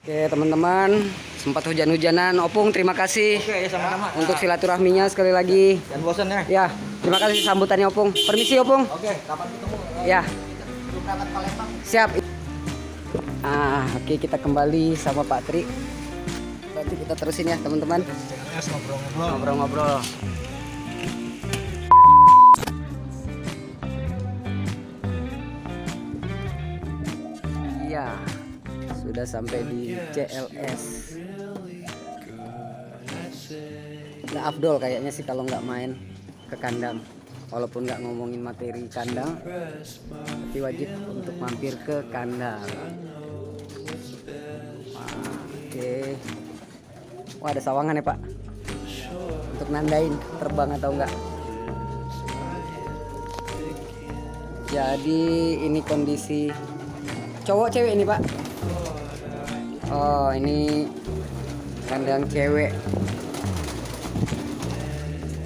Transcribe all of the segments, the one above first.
Oke teman-teman, sempat hujan-hujanan. Opung terima kasih. Oke, ya sama-sama. Untuk silaturahminya sekali lagi. Dan bosan ya. Ya, terima kasih sambutannya Opung. Permisi Opung. Oke, kapan ketemu? Ya, Belum berangkat Palembang. siap. Oke, kita kembali sama Pak Tri. Nanti kita terusin ya teman-teman. Ngobrol-ngobrol. Iya, sudah sampai di CLS. Nggak afdol kayaknya sih kalau nggak main ke kandang. Walaupun nggak ngomongin materi kandang, tapi wajib untuk mampir ke kandang. Oke. Wah, ada sawangan ya Pak, untuk nandain terbang atau enggak. Jadi ini kondisi cowok cewek ini Pak. Oh, ini kandang cewek.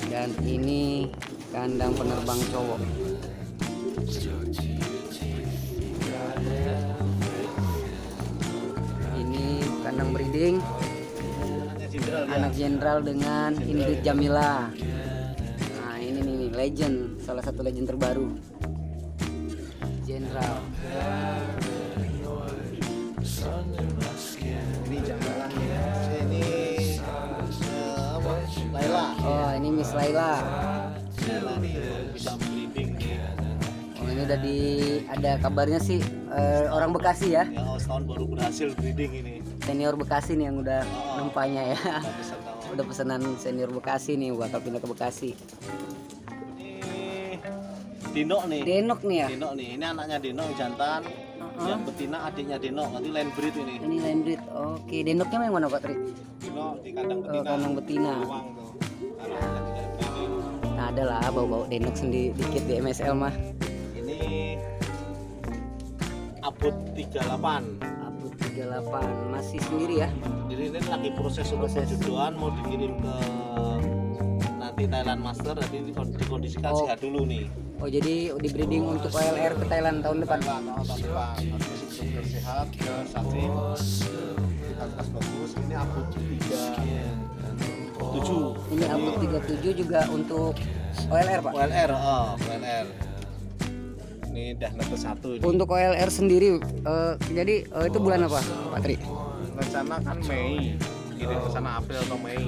Dan ini kandang penerbang cowok. Ini kandang breeding anak jenderal dengan Indit Jamila. Nah, ini nih legend, salah satu legend terbaru. Jenderal. Ini jamalan ya. Ini apa? Laila. Oh, ini Miss Laila. Laila nih bisa breeding nih. Oh, ini udah ada kabarnya sih orang Bekasi ya. Ya, setahun baru berhasil breeding ini. Senior Bekasi nih yang udah numpanya ya. Kita pesan tahu. Udah pesanan senior Bekasi nih bakal pindah ke Bekasi. Ini Dino nih. Denok nih ya. Dino nih. Ini anaknya Dino jantan. Yang betina adiknya Dino. Nanti land breed ini. Ini land breed. Oke, Denoknya yang mana Pak Tri? Dino di kandang betina. Kandang betina. Uang tuh. Anaknya tidak breeding. Nah, ada lah bau-bau Denok sendiri dikit di MSL mah. Ini Abut 38. Abut 38 masih sendiri ya. Jadi ini lagi proses untuk penjodohan, mau dikirim ke nanti Thailand Master, jadi dikondisikan Oh. sehat dulu nih. Oh, jadi di breeding untuk OLR ke Thailand tahun depan. Thailand tahun depan harus benar sehat, biar sakit, kualitas bagus. Ini Abut 37. Ini Abut 37 juga untuk OLR Pak. OLR, OLR. Ini udah netes satu ini. Untuk OLR sendiri jadi itu bulan apa Pak Tri? Rencana kan Mei, kirim ke sana April atau Mei.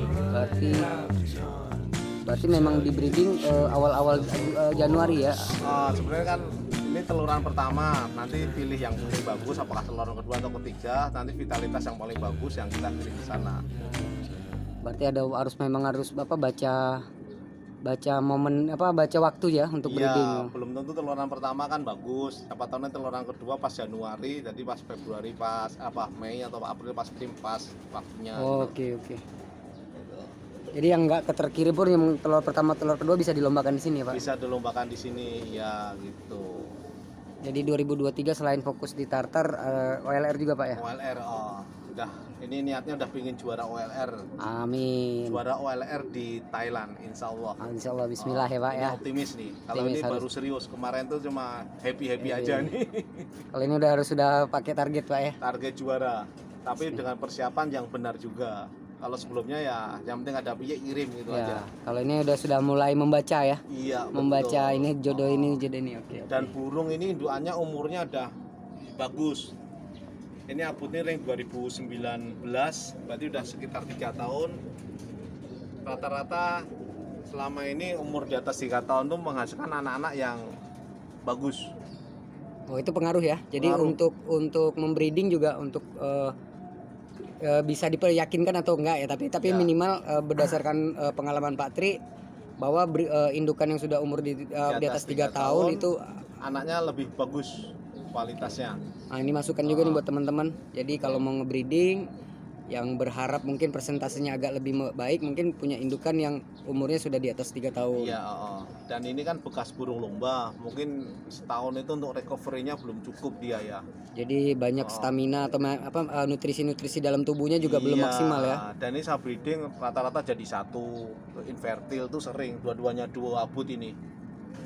Berarti memang di breeding awal-awal Januari ya. Sebenarnya kan ini teluran pertama, nanti pilih yang paling bagus, apakah teluran kedua atau ketiga, nanti vitalitas yang paling bagus yang kita kirim ke sana. Berarti harus baca momen baca waktu ya untuk breeding. Iya, belum tentu teluran pertama kan bagus. Siapa tahu nanti teluran kedua pas Januari, jadi pas Februari pas Mei atau April pas waktunya. Oke. Jadi yang nggak terkirim pun yang telur pertama telur kedua bisa dilombakan di sini ya Pak. Bisa dilombakan di sini ya gitu. Jadi 2023 selain fokus di Tartar OLR juga Pak ya. OLR udah ini niatnya udah pingin juara OLR. Amin. Juara OLR di Thailand insya Allah. Insya Allah Bismillah ya Pak Ini ya. optimis nih. Kalau Optimis ini harus. baru serius. Kemarin tuh cuma happy aja nih. Kalau ini sudah pakai target Pak ya. Target juara. Tapi dengan persiapan yang benar juga. Kalau sebelumnya ya yang penting ada piye kirim gitu Ya, aja. kalau ini sudah mulai membaca ya. Iya, Membaca betul. ini jodoh ini. Oke. Dan burung ini indukannya umurnya udah bagus. Ini abutnya ring 2019, berarti udah sekitar 3 tahun. Rata-rata selama ini umur di atas 3 tahun tuh menghasilkan anak-anak yang bagus. Oh, itu pengaruh ya. Jadi Pengaruh. untuk membreeding juga untuk bisa diperyakinkan atau enggak ya, tapi Ya. minimal berdasarkan pengalaman Pak Tri bahwa indukan yang sudah umur di atas 3 tahun itu anaknya lebih bagus kualitasnya. nah ini masukan juga nih buat teman-teman. Jadi kalau mau ngebreeding yang berharap mungkin persentasenya agak lebih baik, mungkin punya indukan yang umurnya sudah di atas 3 tahun. Iya, dan ini kan bekas burung lomba, mungkin setahun itu untuk recovery-nya belum cukup dia ya. Jadi banyak stamina atau nutrisi-nutrisi dalam tubuhnya juga belum maksimal ya. Dan ini saya breeding rata-rata jadi satu, infertil tuh sering, dua-duanya duo abut ini.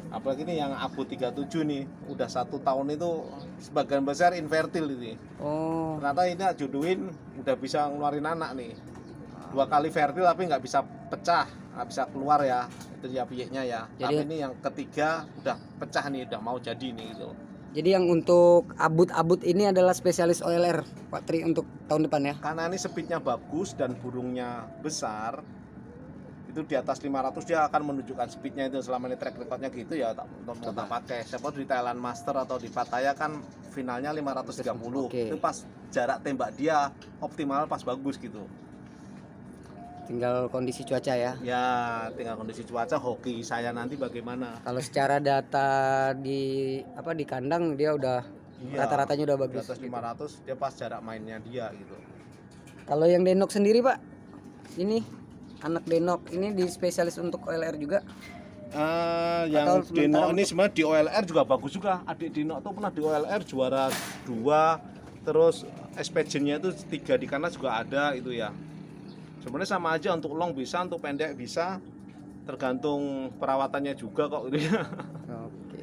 Apalagi nih yang Abu 37 nih, udah 1 tahun itu sebagian besar infertil ini. Oh, Ternyata ini jodohin udah bisa ngeluarin anak nih. 2 kali fertil tapi nggak bisa pecah, nggak bisa keluar ya. Itu ya bieknya ya. Jadi- Tapi ini yang ketiga udah pecah nih, udah mau jadi nih gitu. jadi yang untuk abut-abut ini adalah spesialis OLR Pak Tri untuk tahun depan ya. Karena ini speednya bagus dan burungnya besar, itu di atas 500 dia akan menunjukkan speednya itu. Selama ini track recordnya gitu ya, mau tak pakai. Siapa di Thailand Master atau di Pattaya kan finalnya 530. Oke. Itu pas jarak tembak dia optimal, pas bagus gitu. Tinggal kondisi cuaca ya. Ya tinggal kondisi cuaca, hoki saya nanti bagaimana. Kalau secara data di di kandang dia udah Iya, rata-ratanya udah di bagus. atas 500 dia pas jarak mainnya dia gitu. Kalau yang denok sendiri Pak, ini anak denok ini di spesialis untuk OLR juga. Yang Atau Dino sementara ini sebenarnya di OLR juga bagus juga. Adik Dino tuh pernah di OLR juara 2, terus expeditionnya itu 3 di kanan juga ada itu ya. Sebenarnya sama aja, untuk long bisa, untuk pendek bisa, tergantung perawatannya juga kok gitu ya. Oke.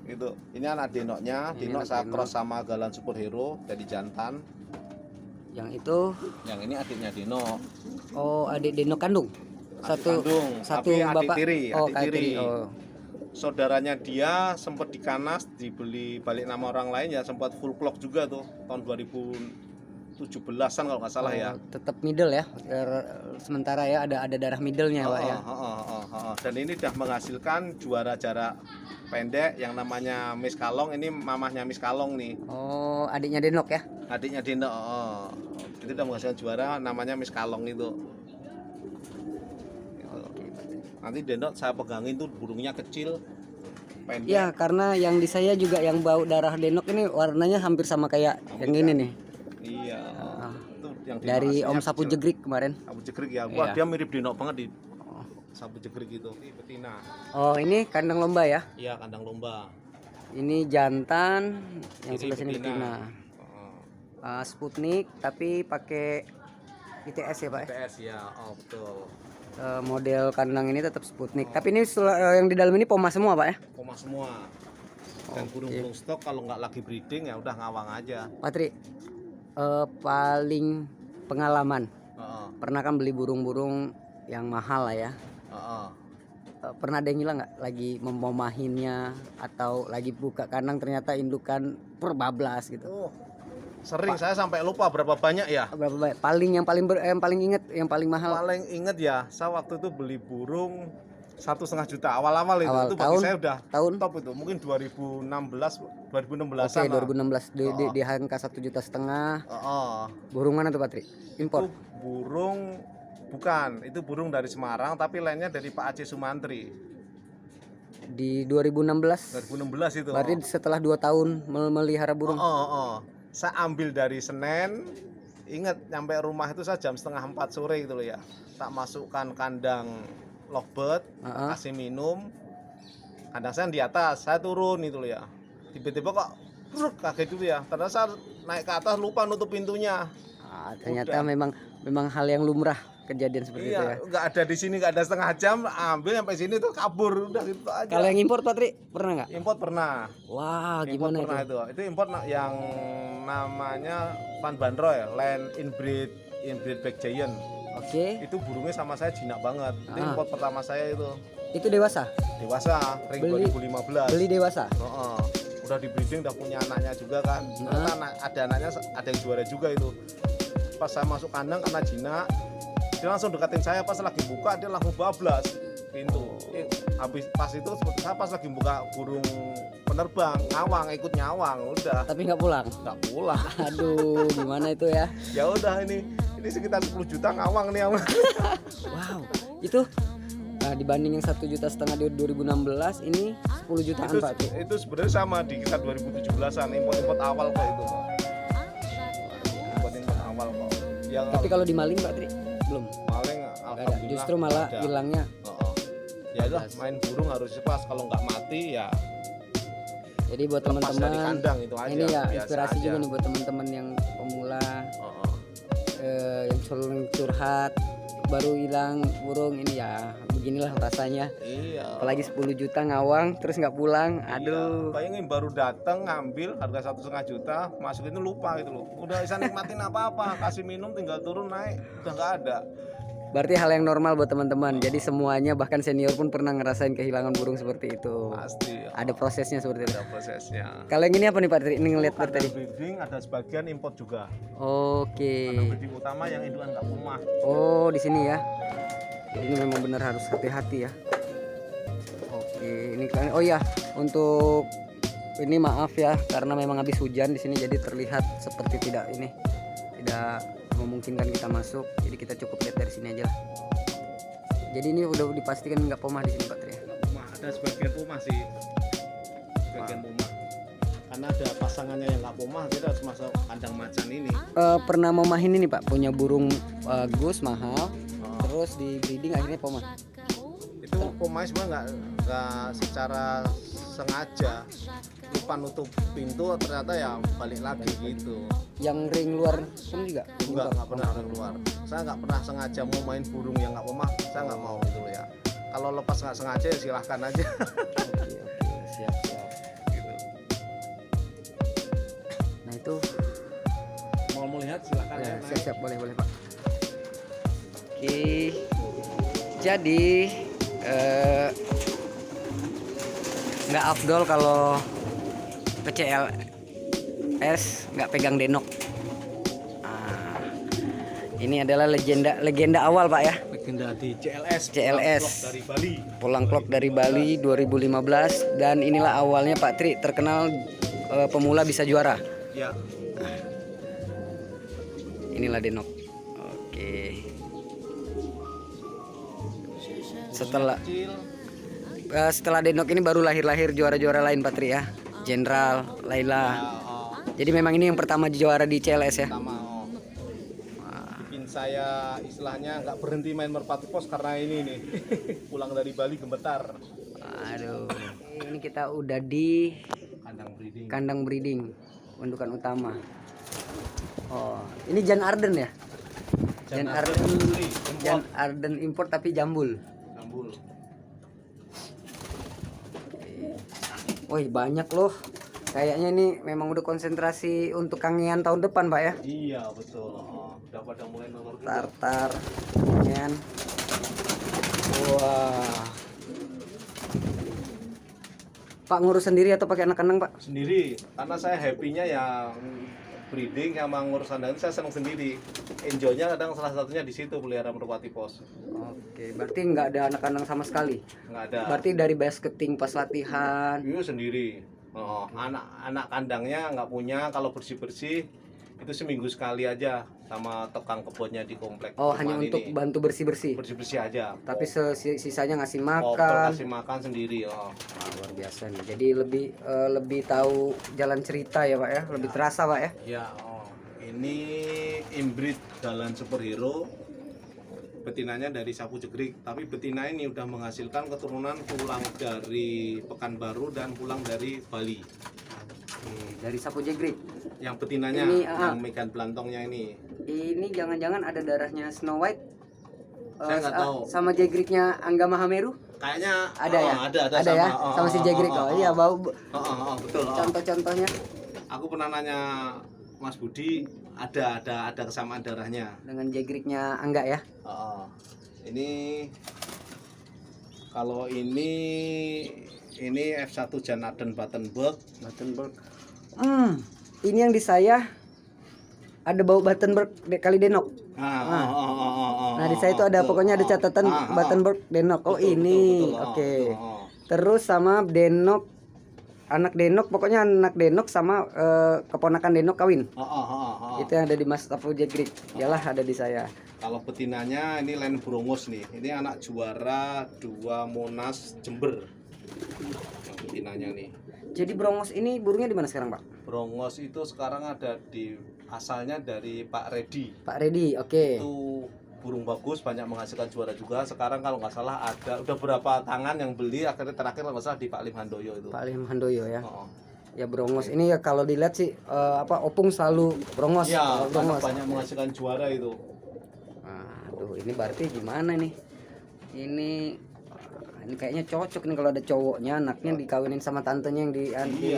Itu. Ini anak Denoknya, Ini Dino anak saya Dino. cross sama Galan Superhero jadi jantan. Yang itu Yang ini adiknya Dino. adik denok kandung. Adik kandung, Satu tapi adik bapak. tiri, Oh, adik kakak tiri. tiri. Oh. Saudaranya dia sempat dikanas, dibeli balik nama orang lain ya, sempat full clock juga tuh tahun 2017-an kalau nggak salah ya. Tetap middle ya. Sementara ya ada darah middle-nya Pak ya. Dan ini udah menghasilkan juara jarak pendek yang namanya Miss Kalong. Ini mamahnya Miss Kalong nih, Oh, adiknya denok ya. adiknya Dino. Itu udah menghasilkan juara namanya Miss Kalong itu. Nanti Dino saya pegangin tuh, burungnya kecil, pendek. Iya, karena yang di saya juga yang bau darah denok ini warnanya hampir sama kayak yang ini nih. Iya. Itu yang Dino Dari aslinya Om Sapu kecil. Jegrik kemarin. Sapu Jegrik ya. Wah, Iya. dia mirip Dino banget di Sapu Jegrik itu. Ini betina. Oh, ini kandang lomba ya. Iya, kandang lomba. Ini jantan, yang Ini sebelah sini betina. Sputnik tapi pakai ITS ya Pak ya. PS ya, betul. Model kandang ini tetap Sputnik. Tapi ini yang di dalam ini poma semua Pak ya. Koma semua. Dan burung-burung stok kalau nggak lagi breeding ya udah ngawang aja. Patri, paling pengalaman. Heeh, Pernah kan beli burung-burung yang mahal lah ya. heeh. Pernah ada yang hilang nggak lagi memomahinnya atau lagi buka kandang ternyata indukan perbablas gitu. Oh, sering saya sampai lupa berapa banyak ya. Berapa banyak? Yang paling inget yang paling mahal. Paling inget ya, saya waktu itu beli burung 1,5 juta awal-awal itu. Awal Itu bagi tahun? saya udah Tahun? top itu. Mungkin 2016 Oke, an. 2016 di angka 1,5 juta. Burung mana tuh Patri? Impor. Itu burung, bukan, itu burung dari Semarang tapi lainnya dari Pak Aceh Sumantri. Di 2016. 2016 itu. Berarti setelah 2 tahun melihara burung. Saya ambil dari Senen, ingat nyampe rumah itu saya jam 3:30 sore gitu loh ya. Tak masukkan kandang lovebird, kasih minum. Kandang saya di atas, saya turun itu loh ya. Tiba-tiba kok kaget gitu ya. Ternyata saya naik ke atas lupa nutup pintunya. Ternyata memang hal yang lumrah kejadian seperti itu ya. Iya, nggak ada di sini, nggak ada setengah jam, ambil sampai sini tuh kabur, udah gitu aja. Kalau yang impor Patri pernah nggak? Import pernah. Wah, Import gimana pernah itu? itu import yang namanya Van Banroy, Land Inbreed Black Giant. Oke. Itu burungnya sama saya jinak banget. Itu import pertama saya itu. Itu dewasa. Dewasa, ring 2015. Beli dewasa. Udah di breeding, udah punya anaknya juga kan. Ternyata ada anaknya, ada yang juara juga itu. Pas saya masuk kandang karena jinak, dia langsung deketin saya. Pas lagi buka dia langsung bablas pintu. Habis pas itu saya pas lagi buka burung penerbang, ngawang, ikut nyawang, udah Tapi nggak pulang. nggak pulang. Aduh, gimana itu ya? Ya udah ini sekitar 10 juta ngawang nih. Wow, itu dibanding yang 1,5 juta di 2016 ini 10 jutaan itu, Pak. itu sebenarnya sama di kita 2017-an, import awal kok itu. Import awal kok. Yang Tapi kalau di maling Pak Tri belum. paling Nggak ada. alhamdulillah Justru malah ada. hilangnya. Ya udah, main burung harus pas, kalau nggak mati ya Jadi buat lepas dari teman-teman kandang itu aja. ini ya biasa inspirasi aja. juga nih buat teman-teman yang pemula Oh. yang sering curhat baru hilang burung ini ya beginilah rasanya. Iya. Apalagi 10 juta ngawang terus nggak pulang. Aduh. Iya. Bayangin baru datang ngambil harga 1,5 juta, masuk itu lupa gitu loh. Udah bisa nikmatin apa-apa, kasih minum tinggal turun naik, udah nggak ada. Berarti hal yang normal buat teman-teman. Jadi semuanya bahkan senior pun pernah ngerasain kehilangan burung seperti itu. Pasti. Ada prosesnya seperti itu. Ada prosesnya. Kalau yang ini apa nih Pak Tri? Ini ngeliat dari tadi. Breeding ada sebagian import juga. Oke. Kandang breeding utama yang indukan nggak rumah. Oh, di sini ya. Ini memang benar harus hati-hati ya. Oke, ini kan. Oh ya, untuk ini maaf ya karena memang habis hujan di sini jadi terlihat seperti tidak memungkinkan kita masuk. Jadi kita cukup lihat dari sini aja lah. Jadi ini udah dipastikan nggak pomah di sini Pak Tri. Nggak pomah, ada sebagian pomah sih. Sebagian pomah. Karena ada pasangannya yang nggak pomah, kita harus masuk kandang macan ini. Pernah momahin ini Pak, punya burung bagus mahal. Terus di breeding akhirnya pomah. Itu pomahnya sebenarnya nggak secara sengaja lupa nutup pintu, ternyata ya balik lagi gitu. Yang ring luar pun juga? Nggak pernah keluar. Saya nggak pernah sengaja mau main burung yang nggak pomah, saya nggak mau gitu loh ya. Kalau lepas nggak sengaja ya silahkan aja. Oke, siap. Gitu. Nah itu Mau melihat silahkan ya. siap boleh Pak. Oke, jadi nggak afdol kalau ke CLS nggak pegang denok. Ini adalah legenda awal Pak ya. Legenda di CLS. CLS. Dari Bali. Pulang Klok dari Bali 2015 dan inilah awalnya Pak Tri terkenal pemula bisa juara. Ya. Inilah denok. Oke. Setelah denok ini baru lahir juara-juara lain Pak Tri ya. Jenderal, Laila. Jadi memang ini yang pertama juara di CLS ya. Pertama, bikin saya istilahnya nggak berhenti main merpati pos karena ini nih. Pulang dari Bali gemetar. Aduh. Ini kita udah di Kandang breeding. Indukan utama. Oh, ini Jan Arden ya? Jan Arden import tapi jambul. Wih banyak loh. Kayaknya ini memang udah konsentrasi untuk kangean tahun depan Pak ya. Iya betul. Udah pada mulai nomor 2. Tartar, kangean. Wah. Pak ngurus sendiri atau pakai anak kandang Pak? Sendiri. Karena saya happy-nya yang breeding sama ngurus kandang saya senang sendiri. Enjoy-nya kadang salah satunya di situ pelihara merpati pos. Oke, berarti nggak ada anak kandang sama sekali. Nggak ada. Berarti dari basketing pas latihan. Itu sendiri. Anak kandangnya nggak punya, kalau bersih-bersih itu seminggu sekali aja sama tukang kebunnya di komplek. Oh, hanya untuk bantu bersih-bersih. Bersih-bersih aja. Tapi sisanya ngasih Kotor, makan. kasih makan sendiri. Luar biasa nih. Jadi lebih tahu jalan cerita ya Pak ya, lebih terasa Pak ya. Ya, ini inbreed Dalan Superhero. Betinanya dari sapu jegrik, tapi betina ini udah menghasilkan keturunan pulang dari Pekanbaru dan pulang dari Bali. Dari sapu jegrik. Yang betinanya, ini, yang megan belantongnya ini. Ini jangan-jangan ada darahnya Snow White? Saya nggak tahu. Sama jegriknya Angga Mahameru? Kayaknya ada ya? Ada sama, ya? Sama si jegrik. Iya bau. Betul. Contoh-contohnya. Aku pernah nanya Mas Budi, ada kesamaan darahnya dengan jegriknya Angga ya. Ini kalau ini F1 Jan Arden Battenberg. Ini yang di saya ada bau Battenberg kali denok. Nah di saya itu ada pokoknya ada catatan Battenberg denok. Oh betul, ini oke. Terus sama denok, anak denok, pokoknya anak denok sama keponakan denok kawin. Itu yang ada di Mas Tafu Jegrik. Yalah ada di saya. Kalau betinanya ini Len Brongos nih. Ini anak juara 2 Monas Jember. Yang betinanya nih. Jadi Brongos ini burungnya di mana sekarang Pak? Brongos itu sekarang ada di asalnya dari Pak Redi. Pak Redi, oke. Itu burung bagus, banyak menghasilkan juara juga. Sekarang kalau nggak salah ada udah berapa tangan yang beli, akhirnya terakhir kalau nggak salah di Pak Lim Handoyo itu. Pak Lim Handoyo ya. Ya Brongos ini ya kalau dilihat sih opung selalu Brongos. Ya, Brongos banyak menghasilkan juara itu. Aduh, ini berarti gimana nih? Ini ini kayaknya cocok nih kalau ada cowoknya, anaknya dikawinin sama tantenya yang di di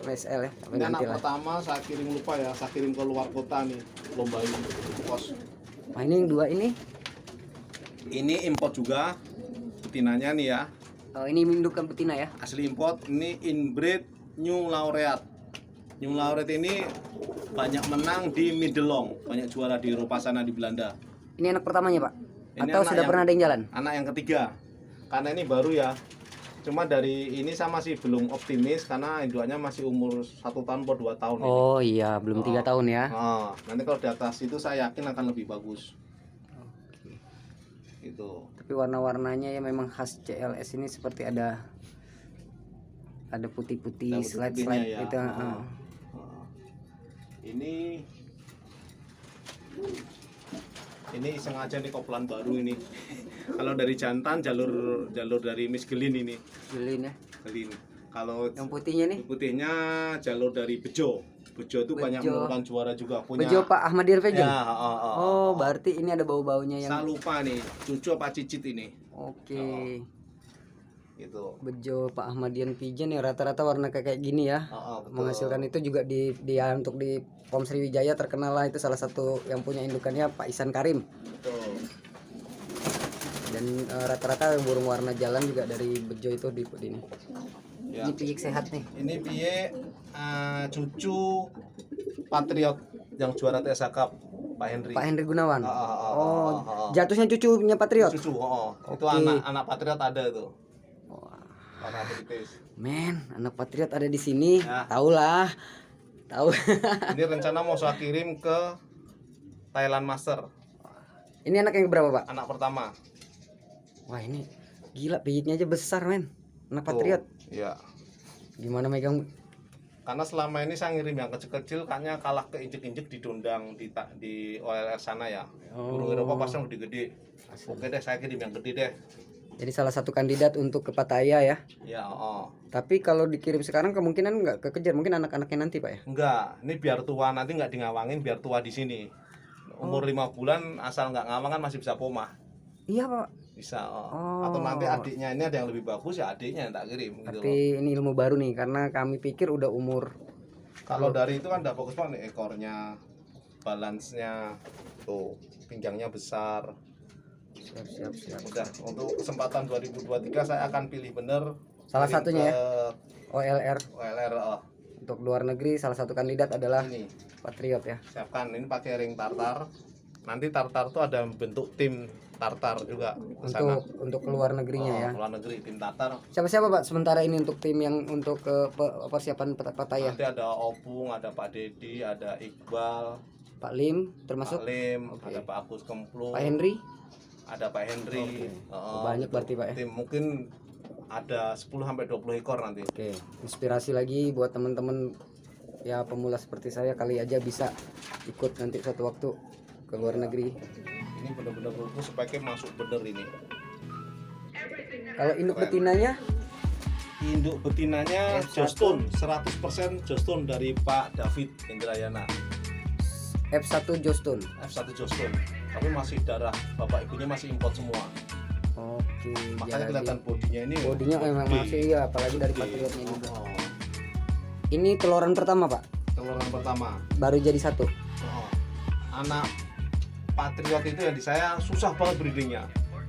MSL ya. Ini anak pertama saya kirim lupa ya, saya kirim ke luar kota nih, lomba ini pos. Nah ini yang 2 ini? Ini import juga, betinanya nih ya. Oh ini indukan betina ya? Asli import, ini inbreed New Laureate. New Laureate ini banyak menang di Middelong, banyak juara di Eropa sana di Belanda. Ini anak pertamanya Pak? Ini Atau sudah pernah ada yang jalan? Anak yang ketiga, karena ini baru ya. Cuma dari ini saya masih belum optimis karena indukannya masih umur 1 tahun atau 2 tahun. Oh ini. Iya, belum 3 tahun ya. Nanti kalau di atas itu saya yakin akan lebih bagus. Oke. Gitu. Tapi warna-warnanya ya memang khas CLS ini seperti ada putih-putih, slide-slide ya. gitu. Ini sengaja nih koplan baru ini. Kalau dari jantan jalur dari Miss Gelin ini. Gelin ya. Gelin. Kalau yang putihnya nih? Putihnya jalur dari Bejo. Bejo itu banyak menentukan juara juga punya. Bejo Pak Ahmad Irfejen. Ya, oh, berarti ini ada bau-baunya yang. Saya lupa nih, cucu apa cicit ini. Oke. Gitu. Bejo Pak Ahmadian Pijen ya rata-rata warna kayak gini ya. Menghasilkan itu juga di untuk di Pom Sriwijaya terkenal lah, itu salah satu yang punya indukannya Pak Ihsan Karim. Betul. Dan rata-rata burung warna jalan juga dari Bejo itu di ini. Ya. Ini piyik sehat nih. Ini piyik cucu Patriot yang juara TSA Cup, Pak Henry. Pak Henry Gunawan. Jatuhnya cucunya Patriot. Cucu, itu anak Patriot ada itu. Men, anak Patriot ada di sini. Ya. Tahulah. Tahu. Ini rencana mau saya kirim ke Thailand Master. Ini anak yang berapa, Pak? Anak pertama. Wah, ini gila piyiknya aja besar, men. Anak Patriot. Iya. Gimana megang? Karena selama ini saya ngirim yang kecil-kecil kayaknya kalah keinjek-injek di Dondang di OLR sana ya. Burung Eropa pasti yang gede. Oke deh, saya kirim yang gede deh. Jadi salah satu kandidat untuk ke Pattaya ya? Ya, Tapi kalau dikirim sekarang kemungkinan nggak kekejar, mungkin anak-anaknya nanti Pak ya? Enggak, ini biar tua nanti nggak di ngawangin, biar tua di sini. Umur 5 bulan asal nggak ngawang kan masih bisa pomah. Iya Pak. Bisa. Atau nanti adiknya ini ada yang lebih bagus ya adiknya yang tak kirim. Tapi gitu ini ilmu baru nih karena kami pikir udah umur. Kalau dari itu kan udah bagus banget nih, ekornya, balance-nya, tuh pinggangnya besar. Siap. Udah, untuk kesempatan 2023 saya akan pilih bener salah satunya ya OLR. Untuk luar negeri salah satu kandidat adalah ini Patriot ya. Siapkan, ini pakai ring tartar. Nanti tartar tuh ada bentuk tim tartar juga untuk luar negerinya ya. Luar negeri tim tartar. Siapa Pak sementara ini untuk tim yang untuk ke persiapan Pattaya? Nanti ada Opung, ada Pak Dedi, ada Iqbal, Pak Lim termasuk. Pak Lim, ada Pak Agus Kemplung. Pak Henry? Ada Pak Henry. Banyak berarti Pak ya. Tim mungkin ada 10 sampai 20 ekor nanti. Oke, inspirasi lagi buat teman-teman ya pemula seperti saya, kali aja bisa ikut nanti suatu waktu ke luar negeri. Ini benar-benar beruntung supaya masuk bener ini. Kalau induk betinanya? Induk betinanya Jostone, 100% Jostone dari Pak David Indrayana. F1 Jostone. F1 Jostone. Tapi masih darah bapak ibunya masih import semua. Oke. Makanya kelihatan bodinya ini. Bodinya memang masih ya, apalagi dari Patriotnya juga. Ini teloran pertama Pak. Teloran pertama. Baru jadi satu. Anak Patriot itu yang di saya susah banget breedingnya.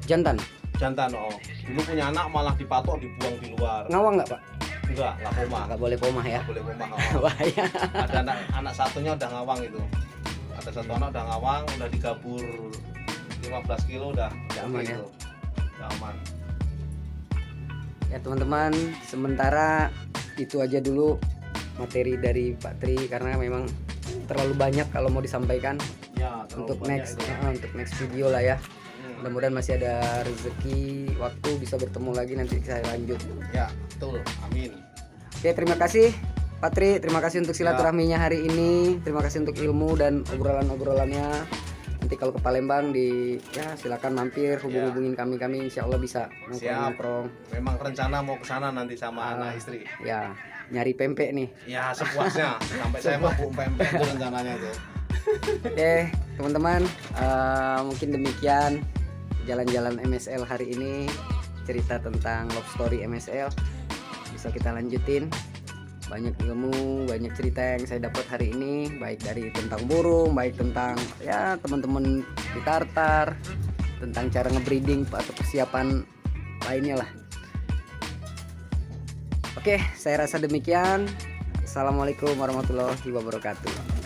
Jantan. Dulu punya anak malah dipatok dibuang di luar. Ngawang nggak Pak? Enggak pomah. Nggak boleh pomah ya. Nggak boleh pomah. Bahaya. Ada anak satunya udah ngawang itu. Ada satu anak udah ngawang, udah digabur 15 kilo udah aman ya. Udah aman. Ya teman-teman, sementara itu aja dulu materi dari Pak Tri karena memang terlalu banyak kalau mau disampaikan. Ya, untuk next video lah ya. Mudah-mudahan masih ada rezeki waktu bisa bertemu lagi, nanti saya lanjut. Ya, betul. Amin. Oke, terima kasih Pak Tri, terima kasih untuk silaturahminya hari ini. Terima kasih untuk ilmu dan obrolan-obrolannya. Nanti kalau ke Palembang silakan mampir, hubungin kami insya Allah bisa nongkrong. Memang rencana mau ke sana nanti sama anak istri. Ya, nyari pempek nih. Ya, sepuasnya. Sampai saya mau pempek itu rencananya itu. Oke, teman-teman, mungkin demikian jalan-jalan MSL hari ini. cerita tentang love story MSL bisa kita lanjutin. Banyak ilmu, banyak cerita yang saya dapat hari ini, baik dari tentang burung, baik tentang ya teman-teman di Tartar, tentang cara ngebreeding atau persiapan lainnya lah. Oke, saya rasa demikian. Assalamualaikum warahmatullahi wabarakatuh.